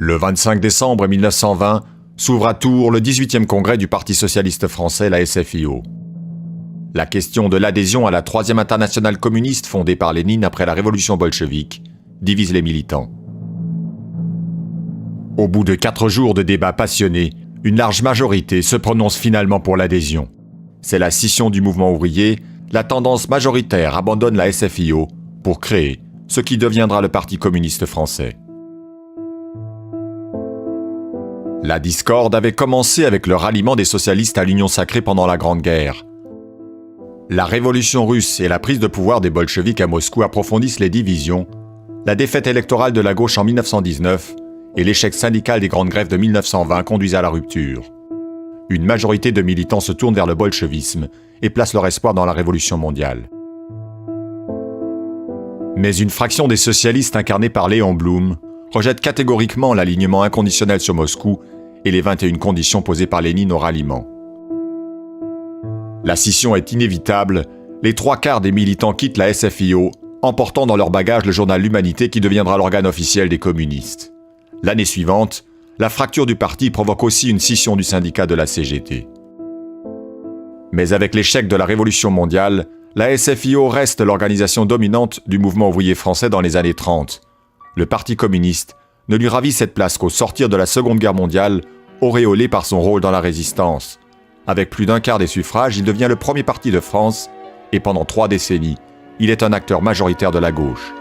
Le 25 décembre 1920 s'ouvre à Tours le 18e congrès du Parti socialiste français, la SFIO. La question de l'adhésion à la Troisième internationale communiste fondée par Lénine après la révolution bolchevique divise les militants. Au bout de 4 jours de débats passionnés, une large majorité se prononce finalement pour l'adhésion. C'est la scission du mouvement ouvrier, la tendance majoritaire abandonne la SFIO pour créer ce qui deviendra le Parti communiste français. La discorde avait commencé avec le ralliement des socialistes à l'Union sacrée pendant la Grande Guerre. La révolution russe et la prise de pouvoir des bolcheviks à Moscou approfondissent les divisions, la défaite électorale de la gauche en 1919 et l'échec syndical des grandes grèves de 1920 conduisent à la rupture. Une majorité de militants se tourne vers le bolchevisme et place leur espoir dans la révolution mondiale. Mais une fraction des socialistes incarnée par Léon Blum rejette catégoriquement l'alignement inconditionnel sur Moscou et les 21 conditions posées par Lénine au ralliement. La scission est inévitable, les 3/4 des militants quittent la SFIO, emportant dans leur bagage le journal L'Humanité qui deviendra l'organe officiel des communistes. L'année suivante, la fracture du parti provoque aussi une scission du syndicat de la CGT. Mais avec l'échec de la Révolution mondiale, la SFIO reste l'organisation dominante du mouvement ouvrier français dans les années 30. Le Parti communiste ne lui ravit cette place qu'au sortir de la Seconde Guerre mondiale, auréolé par son rôle dans la résistance. Avec plus d'1/4 des suffrages, il devient le premier parti de France et pendant 3 décennies, il est un acteur majoritaire de la gauche.